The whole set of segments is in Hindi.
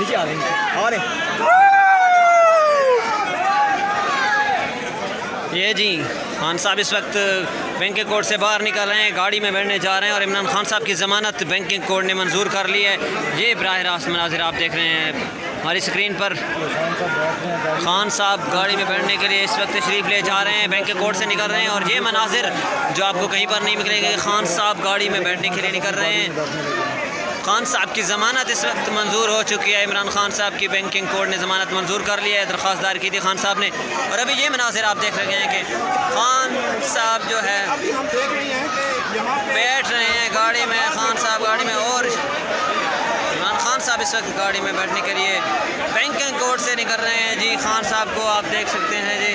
नीचे आ रहे हैं, आ रहे हैं। ये जी खान साहब इस वक्त बैंकिंग कोर्ट से बाहर निकल रहे हैं, गाड़ी में बैठने जा रहे हैं और इमरान खान साहब की ज़मानत बैंकिंग कोर्ट ने मंजूर कर ली है। ये बराह रास्त मनाजिर आप देख रहे हैं हमारी स्क्रीन पर। खान साहब गाड़ी में बैठने के लिए इस वक्त तशरीफ़ ले जा रहे हैं, बैंकिंग कोर्ट से निकल रहे हैं और ये मनाजिर जो आपको कहीं पर नहीं मिलेंगे, खान साहब गाड़ी में बैठने के लिए निकल रहे हैं। खान साहब की ज़मानत इस वक्त मंजूर हो चुकी है, इमरान खान साहब की बैंकिंग कोर्ट ने ज़मानत मंजूर कर लिया है, दरख्वास्त दायर की थी खान साहब ने। और अभी ये मनाजिर आप देख रहे हैं कि खान साहब जो है बैठ रहे हैं गाड़ी में, खान साहब गाड़ी में और इमरान खान साहब इस वक्त गाड़ी में बैठने के लिए बैंकिंग कोर्ट से निकल रहे हैं। जी खान साहब को आप देख सकते हैं जी,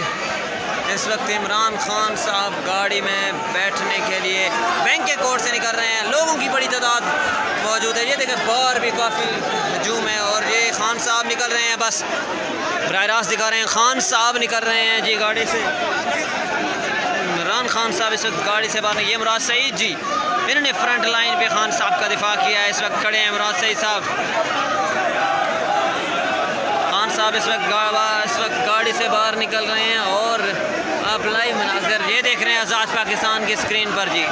इस वक्त इमरान खान साहब गाड़ी में बैठने के लिए बैंकिंग कोर्ट से निकल रहे हैं। लोगों की बड़ी तादाद मौजूद है, ये देखें बाहर भी काफ़ी हजूम है और ये खान साहब निकल रहे हैं, बस बराह रास्त दिखा रहे हैं, खान साहब निकल रहे हैं जी गाड़ी से। इमरान खान साहब इस वक्त गाड़ी से बाहर, ये मुराद सईद जी, इन्होंने फ्रंट लाइन पे खान साहब का दिफा किया है, इस वक्त खड़े हैं मुराद सईद साहब। खान साहब इस वक्त गाड़ी से बाहर निकल रहे हैं और आप लाइव मनाज़िर ये देख रहे हैं आज़ाद पाकिस्तान की स्क्रीन पर जी।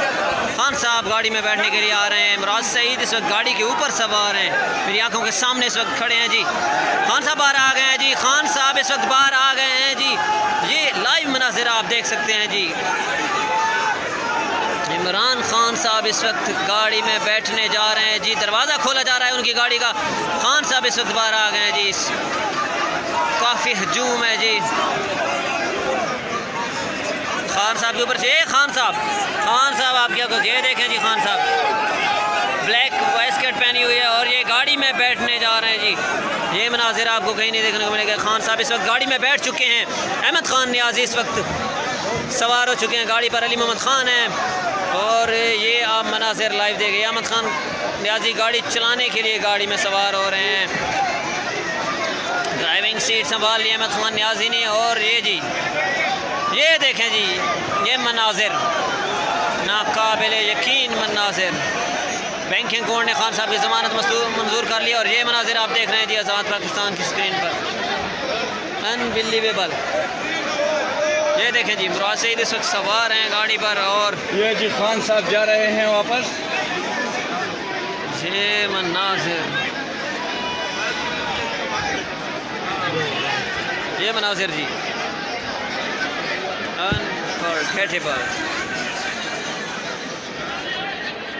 खान साहब गाड़ी में बैठने के लिए आ रहे हैं, मुराद सईद इस वक्त गाड़ी के ऊपर सवार हैं, मेरी आंखों के सामने इस वक्त खड़े हैं जी। खान साहब बाहर आ गए हैं जी, खान साहब इस वक्त बाहर आ गए हैं जी, ये लाइव मनाज़िर आप देख सकते हैं जी। इमरान खान साहब इस वक्त गाड़ी में बैठने जा रहे हैं जी, दरवाज़ा खोला जा रहा है उनकी गाड़ी का। खान साहब इस वक्त बाहर आ गए हैं जी, काफ़ी हजूम है जी खान साहब के ऊपर से। खान साहब आप क्या कुछ ये देखें जी, खान साहब ब्लैक वाइस्कट पहनी हुई है और ये गाड़ी में बैठने जा रहे हैं जी। ये मनाजिर आपको कहीं नहीं देखने को मिलेगा। खान साहब इस वक्त गाड़ी में बैठ चुके हैं, अहमद खान नियाज़ी इस वक्त सवार हो चुके हैं गाड़ी पर, अली मोहम्मद खान है और ये आप मनाजिर लाइव देखें, अहमद खान नियाज़ी गाड़ी चलाने के लिए गाड़ी में सवार हो रहे हैं, ड्राइविंग सीट संभाल ली अहमद खान नियाज़ी ने। और ये जी ये देखें जी, ये मनाजिर नाकाबिल यकीन मनाजिर, बैंकिंग कोर्ट ने खान साहब की ज़मानत मंजूर कर ली और ये मनाजिर आप देख रहे हैं जी आज़ाद पाकिस्तान की स्क्रीन पर, अनबिलीवेबल। ये देखें जी मुराद सईद इस वक्त सवार हैं गाड़ी पर और ये जी खान साहब जा रहे हैं वापस। ये मनाजिर, ये मनाजिर जी अनफॉरगेटेबल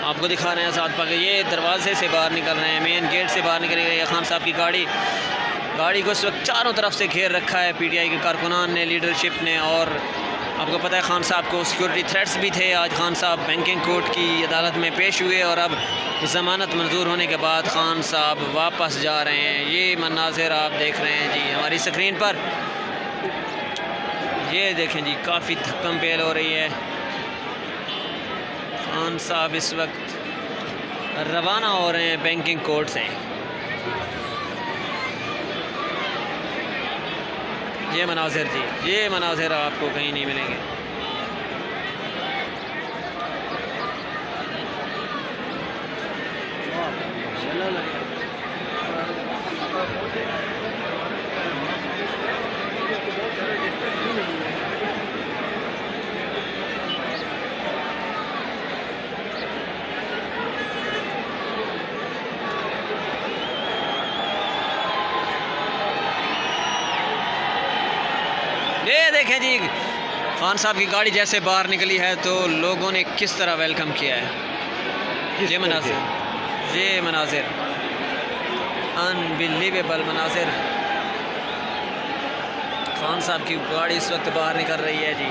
आपको दिखा रहे हैं आज़ाद पाक। ये दरवाजे से बाहर निकल रहे हैं, मेन गेट से बाहर निकल रही है खान साहब की गाड़ी को इस वक्त चारों तरफ से घेर रखा है पीटीआई के कारकुनान ने, लीडरशिप ने। और आपको पता है खान साहब को सिक्योरिटी थ्रेट्स भी थे। आज खान साहब बैंकिंग कोर्ट की अदालत में पेश हुए और अब ज़मानत मंजूर होने के बाद खान साहब वापस जा रहे हैं। ये मनाजिर आप देख रहे हैं जी हमारी स्क्रीन पर, ये देखें जी काफ़ी धक्कम पेल हो रही है। खान साहब इस वक्त रवाना हो रहे हैं बैंकिंग कोर्ट से। ये मनाजिर जी, ये मनाजिर आपको कहीं नहीं मिलेंगे। ये देखें जी खान साहब की गाड़ी जैसे बाहर निकली है तो लोगों ने किस तरह वेलकम किया है। ये मनाजिर अनबिलीवेबल मनाजिर। खान साहब की गाड़ी इस वक्त बाहर निकल रही है जी।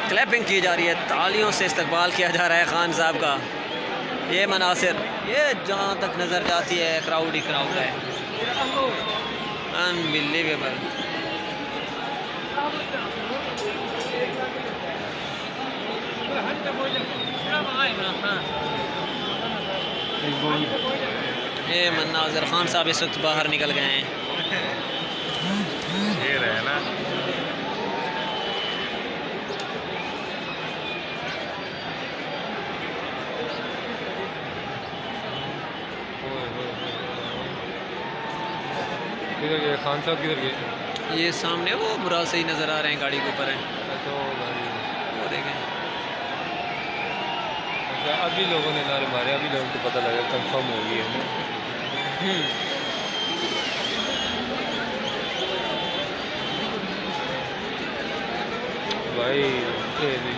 क्लैपिंग की जा रही है, तालियों से इस्तकबाल किया जा रहा है खान साहब का। ये मनासिर, ये जहाँ तक नज़र जाती है क्राउड ही क्राउड है, अनबिलीवेबल। ये मनासिर, खान साहब इस वक्त बाहर निकल गए हैं। ये रहे ना किधर गए खान साहब, किधर गए? ये सामने वो मुराद से ही नज़र आ रहे हैं, गाड़ी के ऊपर हैं अच्छा वो गाड़ी। वो देखें। अच्छा अभी लोगों ने नारे मारे, अभी लोगों को पता लगा, कंफर्म हो गई है। भाई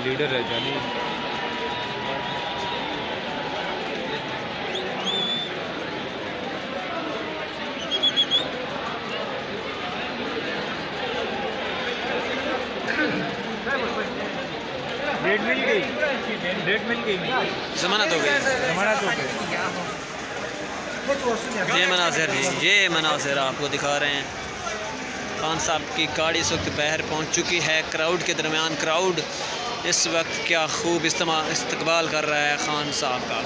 लीडर है जानी। डेट मिल गई, डेट मिल गई, जमानत हो गई, जमानत हो गई। ये मनाजिर जी, ये मनाजिर आपको दिखा रहे हैं। खान साहब की गाड़ी इस वक्त बाहर पहुंच चुकी है। क्राउड के दरमियान, क्राउड इस वक्त क्या खूब इस्तकबाल कर रहा है खान साहब का।